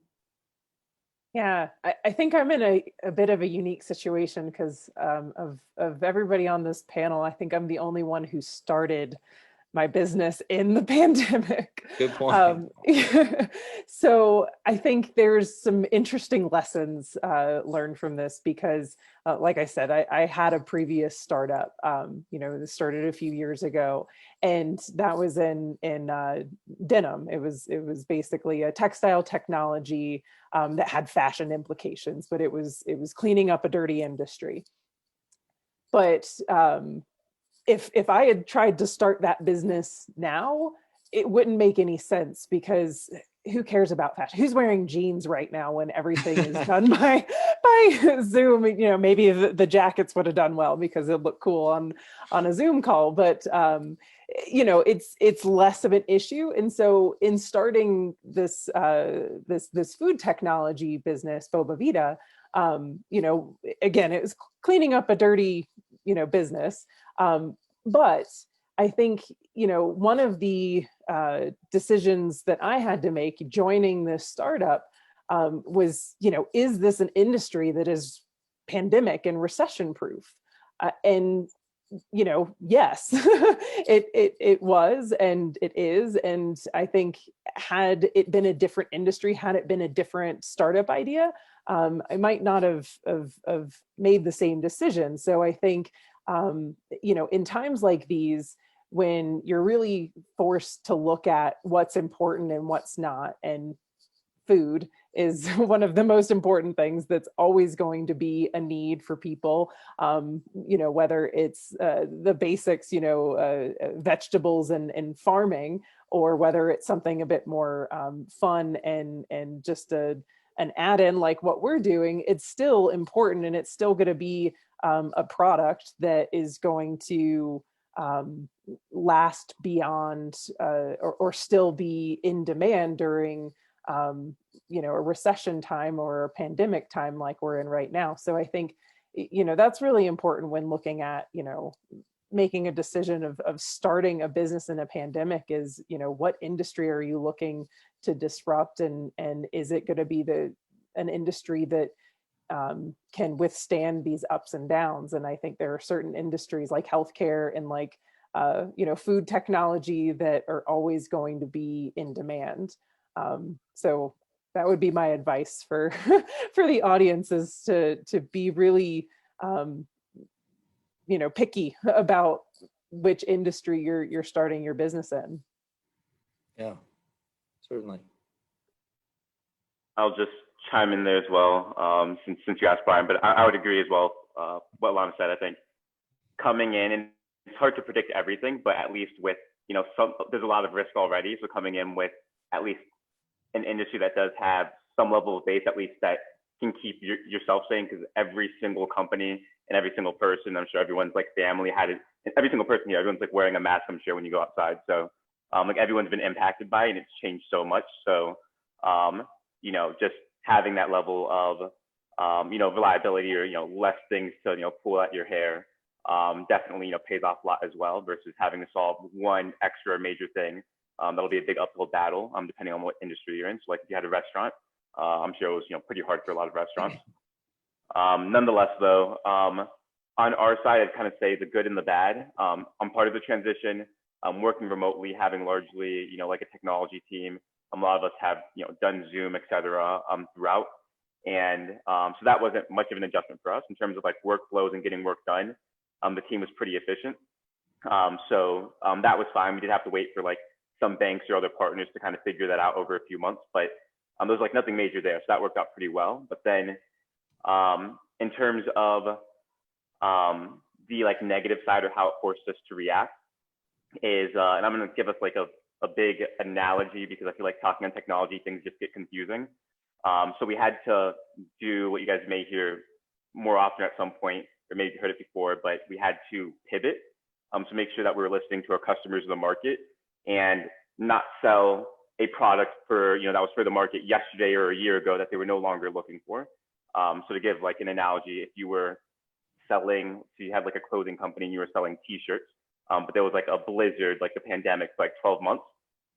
Speaker 5: Yeah, I think I'm in a bit of a unique situation because of everybody on this panel. I think I'm the only one who started my business in the pandemic.
Speaker 3: Good point.
Speaker 5: So I think there's some interesting lessons learned from this because, like I said, I had a previous startup, that started a few years ago, and that was in denim. It was basically a textile technology that had fashion implications, but it was cleaning up a dirty industry. But if I had tried to start that business now, it wouldn't make any sense because who cares about fashion? Who's wearing jeans right now when everything is done by Zoom? Maybe the jackets would have done well because it looked cool on a Zoom call, but it's less of an issue. And so in starting this food technology business, Boba Vita, again, it was cleaning up a dirty business. But I think, one of the decisions that I had to make joining this startup was, is this an industry that is pandemic and recession proof? And yes, it was, and it is. And I think had it been a different industry, had it been a different startup idea, I might not have made the same decision. So I think, in times like these, when you're really forced to look at what's important and what's not, and food is one of the most important things that's always going to be a need for people, whether it's the basics, vegetables and farming, or whether it's something a bit more fun and just an add-in like what we're doing, it's still important, and it's still going to be a product that is going to last beyond or still be in demand during a recession time or a pandemic time like we're in right now. So I think that's really important when looking at making a decision of starting a business in a pandemic is what industry are you looking to disrupt, and is it going to be an industry that can withstand these ups and downs. And I think there are certain industries like healthcare and like, food technology that are always going to be in demand. So that would be my advice for the audience, is to be really, picky about which industry you're starting your business in.
Speaker 3: Yeah, certainly.
Speaker 7: I'll just chime in there as well, since you asked Brian, but I would agree as well. What Lana said, I think coming in, and it's hard to predict everything, but at least with, there's a lot of risk already. So coming in with at least an industry that does have some level of base, at least that can keep yourself sane, because every single company and every single person, I'm sure everyone's like family had it, every single person here, everyone's like wearing a mask, I'm sure, when you go outside. So like everyone's been impacted by it, and it's changed so much. So, you know, just having that level of, you know, reliability, or, you know, less things to, you know, pull at your hair, definitely, you know, pays off a lot as well, versus having to solve one extra major thing. That'll be a big uphill battle, depending on what industry you're in. So like if you had a restaurant, I'm sure it was, you know, pretty hard for a lot of restaurants. Nonetheless, though, on our side, I'd kind of say the good and the bad. I'm part of the transition. I'm working remotely, having largely, you know, like a technology team. A lot of us have, you know, done Zoom, et cetera, throughout. And so that wasn't much of an adjustment for us in terms of like workflows and getting work done. The team was pretty efficient. So that was fine. We did have to wait for like some banks or other partners to kind of figure that out over a few months, but there was like nothing major there. So that worked out pretty well. But then in terms of the like negative side, or how it forced us to react, is, and I'm going to give us like a big analogy, because I feel like talking on technology, things just get confusing. So we had to do what you guys may hear more often at some point, or maybe you heard it before, but we had to pivot to make sure that we were listening to our customers in the market, and not sell a product for, you know, that was for the market yesterday or a year ago that they were no longer looking for. So to give like an analogy, if you were selling, so you had like a clothing company and you were selling t-shirts, but there was like a blizzard, like the pandemic, for like 12 months.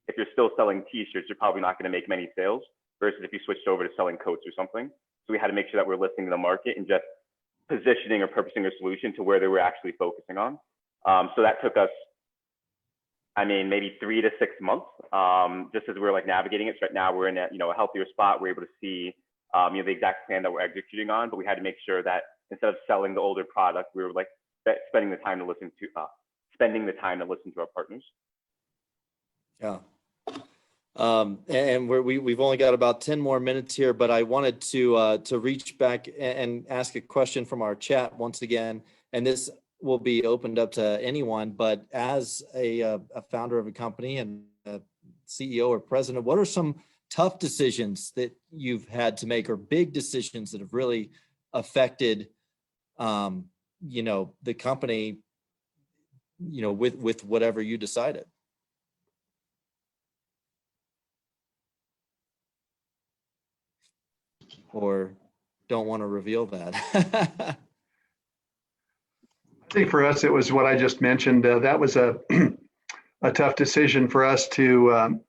Speaker 7: If you're still selling t-shirts, you're probably not going to make many sales, versus if you switched over to selling coats or something. So we had to make sure that we're listening to the market and just positioning or purposing a solution to where they were actually focusing on. So that took us, I mean, maybe 3 to 6 months, just as we were like navigating it. So right now we're in a, you know, a healthier spot. We're able to see, you know, the exact plan that we're executing on, but we had to make sure that instead of selling the older product, we were like spending the time to listen to our partners.
Speaker 3: Yeah. And we've only got about 10 more minutes here, but I wanted to reach back and ask a question from our chat once again, and this will be opened up to anyone. But as a founder of a company and a CEO or president, what are some tough decisions that you've had to make, or big decisions that have really affected, you know, the company, you know, with whatever you decided? Or don't want to reveal that?
Speaker 6: I think for us, it was what I just mentioned. That was a tough decision for us to,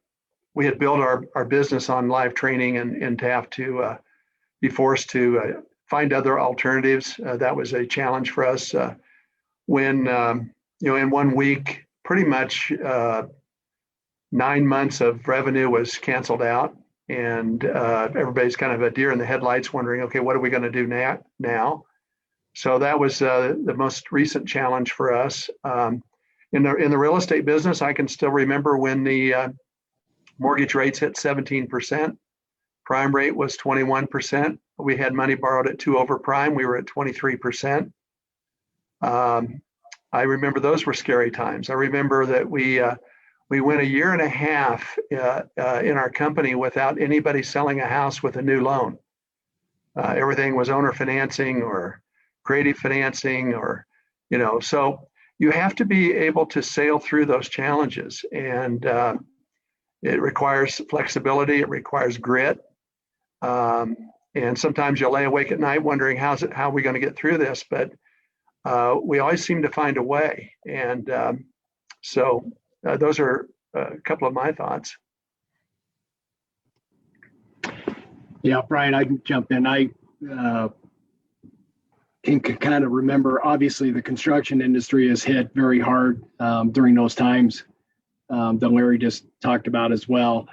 Speaker 6: we had built our business on live training, and to have to be forced to find other alternatives. That was a challenge for us. When, you know, in 1 week, pretty much 9 months of revenue was canceled out. And everybody's kind of a deer in the headlights, wondering, okay, what are we going to do now? So that was the most recent challenge for us. In the real estate business, I can still remember when the mortgage rates hit 17%. Prime rate was 21%. We had money borrowed at 2 over prime. We were at 23%. I remember those were scary times. I remember that we went 1.5 years in our company without anybody selling a house with a new loan. Everything was owner financing or creative financing, or, you know, so you have to be able to sail through those challenges, and it requires flexibility. It requires grit. And sometimes you'll lay awake at night wondering how are we going to get through this? But we always seem to find a way. And so those are a couple of my thoughts.
Speaker 4: Yeah, Brian, I can jump in. I can kind of remember, obviously, the construction industry is hit very hard during those times that Larry just talked about as well.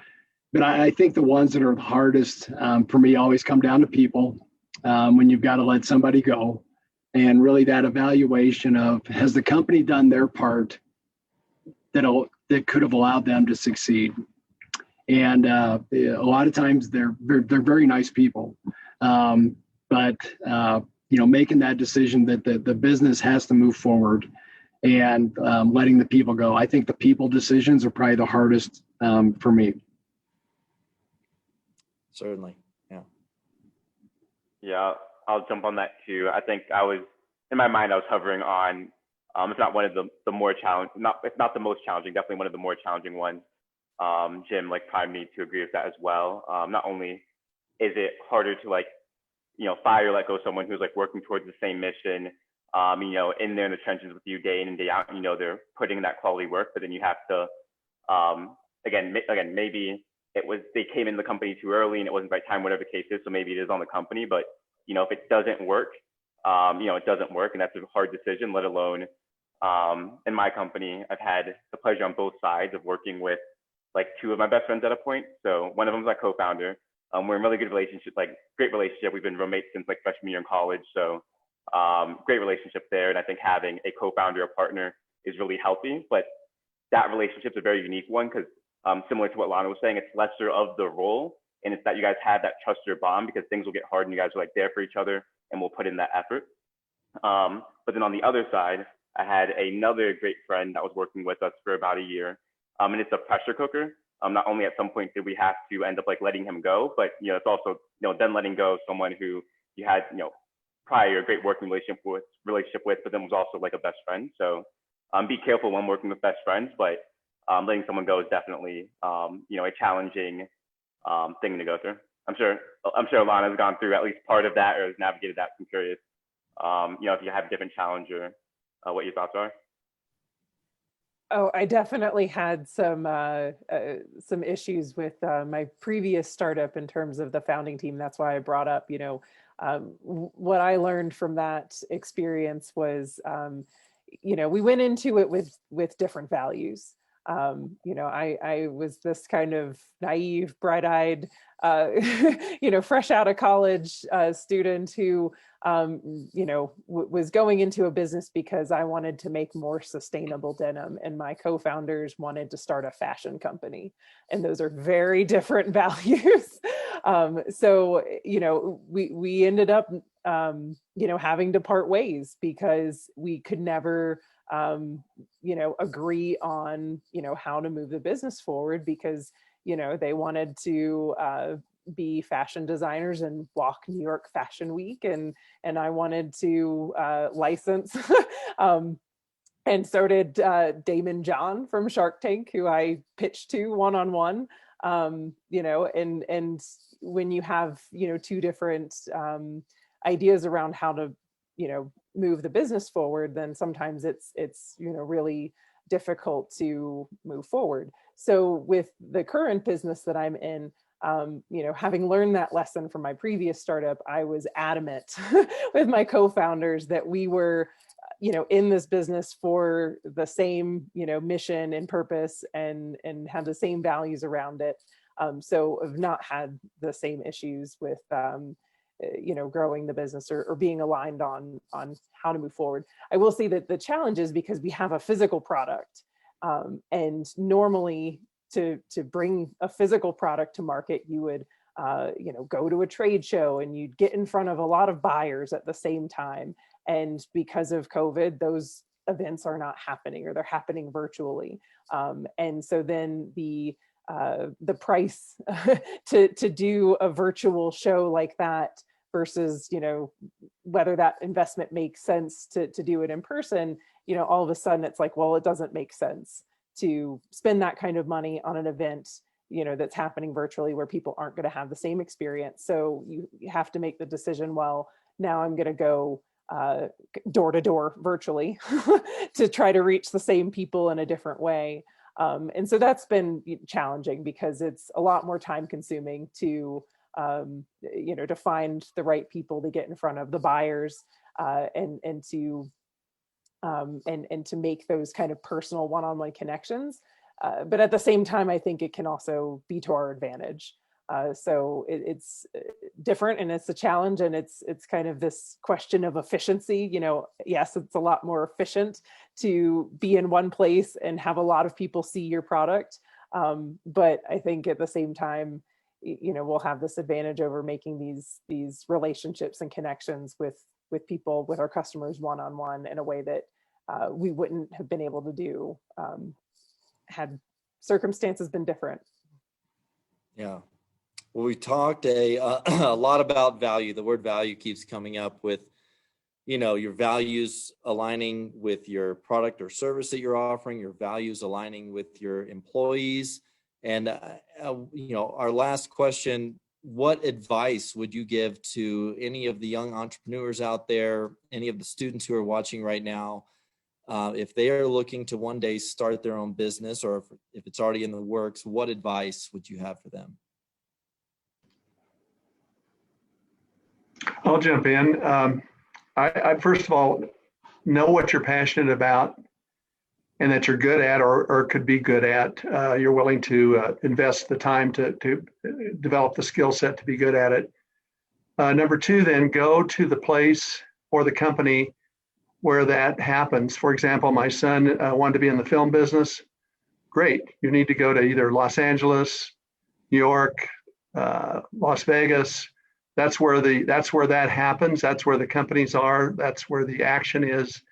Speaker 4: But I think the ones that are the hardest for me always come down to people, when you've got to let somebody go, and really that evaluation of, has the company done their part that could have allowed them to succeed? And a lot of times they're very nice people, but you know, making that decision that the business has to move forward, and letting the people go. I think the people decisions are probably the hardest for me.
Speaker 3: Certainly, yeah.
Speaker 7: Yeah, I'll jump on that too. I think in my mind, I was hovering on, if not one of the more challenging, if not the most challenging, definitely one of the more challenging ones. Jim like primed me to agree with that as well. Not only is it harder to like, fire or let go someone who's like working towards the same mission, in there in the trenches with you day in and day out, they're putting in that quality work, but then you have to, again, maybe they came in the company too early and it wasn't the right time, whatever the case is. So maybe it is on the company, but if it doesn't work, it doesn't work, and that's a hard decision. Let alone in my company, I've had the pleasure on both sides of working with like two of my best friends at a point. So one of them is my co-founder. We're in really good relationship, like great relationship. We've been roommates since like freshman year in college. So great relationship there. And I think having a co-founder or partner is really healthy, but that relationship's a very unique one because similar to what Lana was saying, it's lesser of the role. And it's that you guys have that trust or bond because things will get hard and you guys are like there for each other and we'll put in that effort. But then on the other side, I had another great friend that was working with us for about a year. And it's a pressure cooker. Not only at some point did we have to end up like letting him go, but it's also then letting go of someone who you had prior a great working relationship with, but then was also like a best friend. So be careful when working with best friends, but letting someone go is definitely a challenging thing to go through. I'm sure Alana's gone through at least part of that or has navigated that. I'm curious, if you have a different challenge or what your thoughts are.
Speaker 5: Oh, I definitely had some issues with my previous startup in terms of the founding team. That's why I brought up, what I learned from that experience was, we went into it with different values. I was this kind of naive, bright-eyed, fresh out of college student who, was going into a business because I wanted to make more sustainable denim, and my co-founders wanted to start a fashion company, and those are very different values. So, we ended up, having to part ways because we could never agree on, how to move the business forward because, they wanted to be fashion designers and walk New York Fashion Week. And I wanted to license. And so did Damon John from Shark Tank, who I pitched to one-on-one, and when you have, two different ideas around how to, move the business forward, then sometimes it's really difficult to move forward. So with the current business that I'm in, having learned that lesson from my previous startup, I was adamant with my co-founders that we were, in this business for the same, mission and purpose and have the same values around it. So I've not had the same issues with, growing the business or being aligned on how to move forward. I will say that the challenge is because we have a physical product, and normally to bring a physical product to market, you would go to a trade show and you'd get in front of a lot of buyers at the same time. And because of COVID, those events are not happening, or they're happening virtually. And so then the price to do a virtual show like that versus, whether that investment makes sense to do it in person, all of a sudden it's like, well, it doesn't make sense to spend that kind of money on an event, that's happening virtually where people aren't going to have the same experience. So you have to make the decision, well, now I'm going to go door to door virtually to try to reach the same people in a different way. And so that's been challenging because it's a lot more time consuming to, to find the right people to get in front of the buyers, and to make those kind of personal one-on-one connections. But at the same time, I think it can also be to our advantage. So it's different, and it's a challenge, and it's kind of this question of efficiency. Yes, it's a lot more efficient to be in one place and have a lot of people see your product. But I think at the same time, we'll have this advantage over making these relationships and connections with people, with our customers one-on-one in a way that we wouldn't have been able to do had circumstances been different.
Speaker 3: Yeah. Well, we talked a lot about value. The word value keeps coming up with, your values aligning with your product or service that you're offering, your values aligning with your employees. And, our last question, what advice would you give to any of the young entrepreneurs out there, any of the students who are watching right now, if they are looking to one day start their own business, or if it's already in the works, what advice would you have for them?
Speaker 6: I'll jump in. I first of all, know what you're passionate about and that you're good at or could be good at. You're willing to invest the time to develop the skill set to be good at it. Number two, then go to the place or the company where that happens. For example, my son wanted to be in the film business. Great. You need to go to either Los Angeles, New York, Las Vegas. That's where that happens. That's where the companies are. That's where the action is.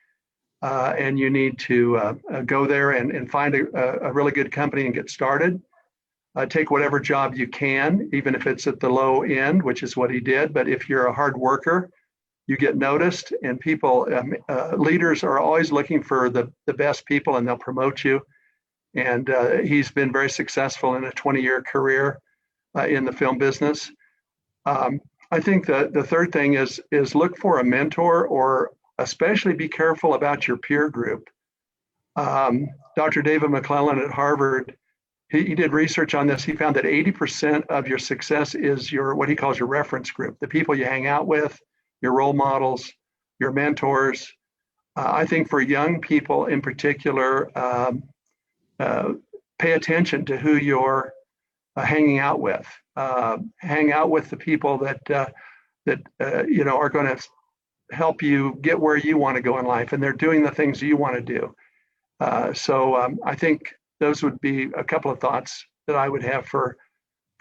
Speaker 6: And you need to go there and find a really good company and get started. Take whatever job you can, even if it's at the low end, which is what he did. But if you're a hard worker, you get noticed, and people, leaders are always looking for the best people, and they'll promote you. And he's been very successful in a 20-year career in the film business. I think the third thing is look for a mentor, or especially be careful about your peer group. Dr. David McClellan at Harvard, he did research on this. He found that 80% of your success is what he calls your reference group, the people you hang out with, your role models, your mentors. I think for young people in particular, pay attention to who you're hanging out with. Hang out with the people that are going to help you get where you want to go in life, and they're doing the things you want to do. So I think those would be a couple of thoughts that I would have for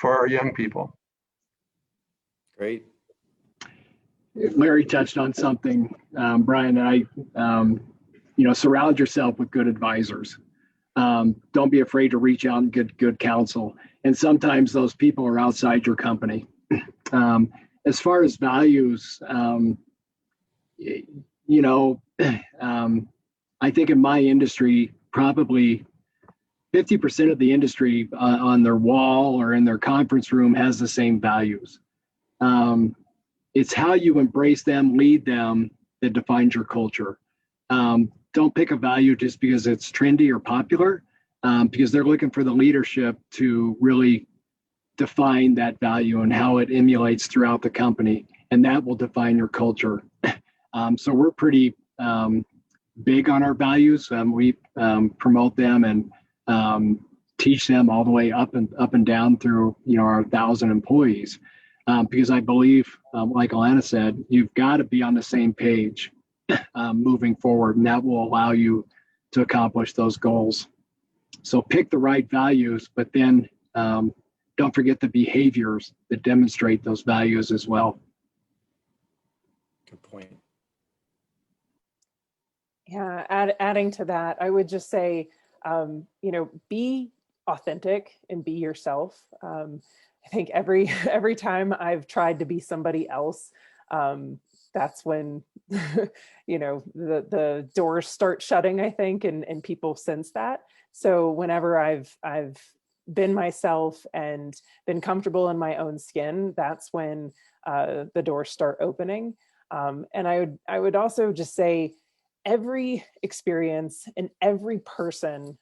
Speaker 6: our young people.
Speaker 3: Great.
Speaker 4: Larry touched on something, Brian, and I, surround yourself with good advisors. Don't be afraid to reach out and get good counsel. And sometimes those people are outside your company. As far as values, I think in my industry, probably 50% of the industry on their wall or in their conference room has the same values. It's how you embrace them, lead them, that defines your culture. Don't pick a value just because it's trendy or popular, because they're looking for the leadership to really define that value and how it emulates throughout the company, and that will define your culture. So we're pretty big on our values. We promote them and teach them all the way up and down through our 1,000 employees, because I believe, like Elena said, you've got to be on the same page moving forward, and that will allow you to accomplish those goals. So pick the right values, but then don't forget the behaviors that demonstrate those values as well.
Speaker 3: Good point.
Speaker 5: Yeah, adding to that, I would just say, be authentic and be yourself. I think every time I've tried to be somebody else, that's when, the doors start shutting, I think, and people sense that. So whenever I've been myself and been comfortable in my own skin, that's when the doors start opening. And I would also just say, every experience and every person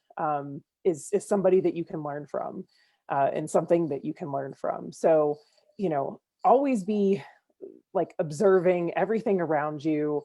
Speaker 5: is somebody that you can learn from, and something that you can learn from. So, always be like observing everything around you.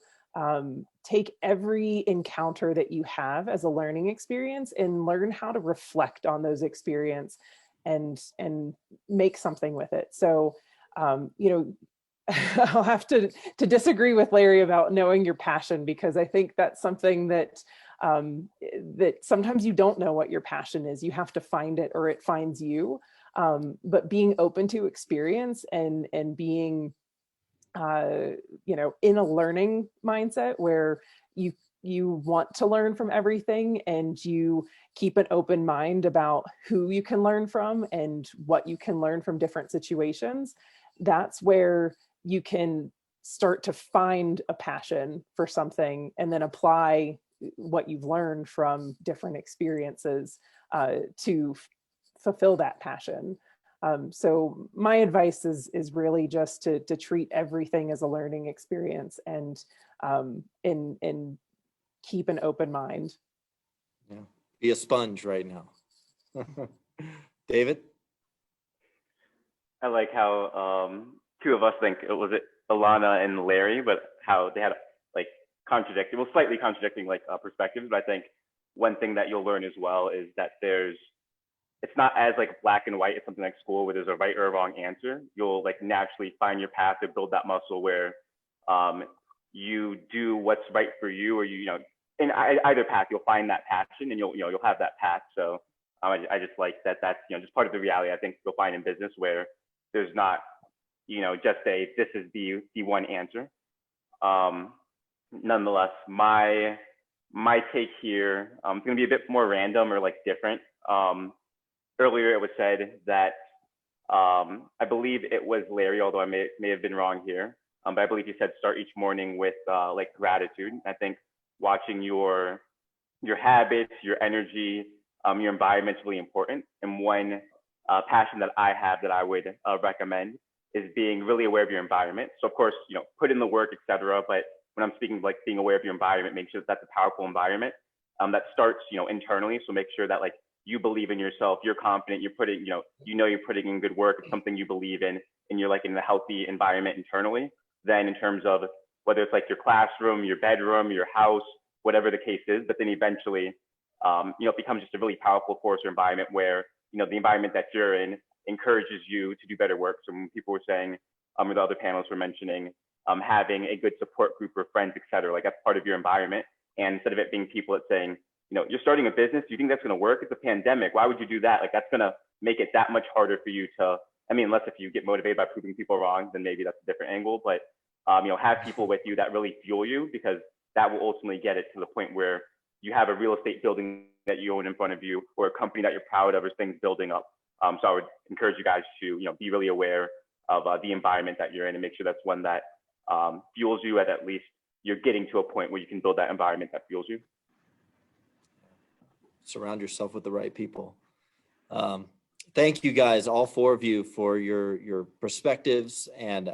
Speaker 5: Take every encounter that you have as a learning experience and learn how to reflect on those experiences and make something with it. So, I'll have to disagree with Larry about knowing your passion, because I think that's something that that sometimes you don't know what your passion is. You have to find it, or it finds you. But being open to experience and being in a learning mindset where you you want to learn from everything and you keep an open mind about who you can learn from and what you can learn from different situations, that's where you can start to find a passion for something and then apply what you've learned from different experiences to fulfill that passion. So my advice is really just to treat everything as a learning experience and keep an open mind.
Speaker 3: Yeah. Be a sponge right now. David?
Speaker 7: I like how two of us think it was Alana and Larry, but how they had like slightly contradicting like perspectives. But I think one thing that you'll learn as well is that it's not as like black and white as something like school where there's a right or a wrong answer. You'll like naturally find your path to build that muscle where you do what's right for you, or you know, in either path you'll find that passion and you'll have that path. So I just like that. That's, you know, just part of the reality I think you'll find in business where there's not, you know, just this is the one answer. Nonetheless, my take here is going to be a bit more random or like different. Earlier it was said that I believe it was Larry, although I may have been wrong here, but I believe he said start each morning with like gratitude. I think watching your habits, your energy, your environment is really important. And one passion that I have that I would recommend is being really aware of your environment. So of course, you know, put in the work, etc. But when I'm speaking of like being aware of your environment, make sure that that's a powerful environment that starts, you know, internally. So make sure that like you believe in yourself, you're confident, you're putting, you're putting in good work, it's something you believe in, and you're like in a healthy environment internally. Then in terms of whether it's like your classroom, your bedroom, your house, whatever the case is, but then eventually, it becomes just a really powerful force or environment where, you know, the environment that you're in encourages you to do better work. So when people were saying, or the other panelists were mentioning, having a good support group or friends, et cetera, like that's part of your environment. And instead of it being people that saying, you know, you're starting a business, do you think that's going to work? It's a pandemic. Why would you do that? Like that's going to make it that much harder for you to, I mean, unless if you get motivated by proving people wrong, then maybe that's a different angle. But, have people with you that really fuel you, because that will ultimately get it to the point where you have a real estate building that you own in front of you, or a company that you're proud of, or things building up. So I would encourage you guys to, be really aware of the environment that you're in and make sure that's one that fuels you, at least you're getting to a point where you can build that environment that fuels you.
Speaker 3: Surround yourself with the right people. Thank you guys, all four of you, for your perspectives and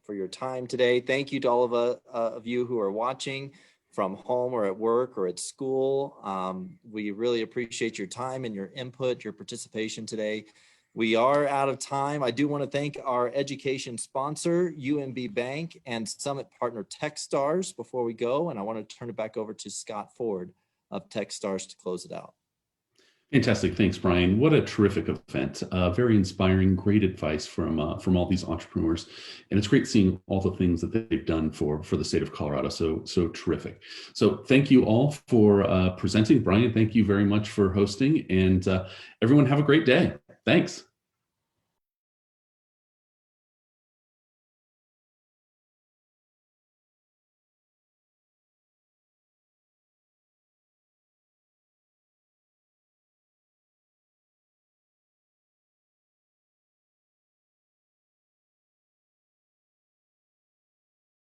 Speaker 3: for your time today. Thank you to all of you who are watching from home or at work or at school. We really appreciate your time and your input, your participation today. We are out of time. I do want to thank our education sponsor, UMB Bank, and Summit partner Techstars before we go. And I want to turn it back over to Scott Ford of Techstars to close it out.
Speaker 1: Fantastic. Thanks, Brian. What a terrific event. Very inspiring, great advice from all these entrepreneurs. And it's great seeing all the things that they've done for the state of Colorado. So terrific. So thank you all for presenting. Brian, thank you very much for hosting. And everyone have a great day. Thanks.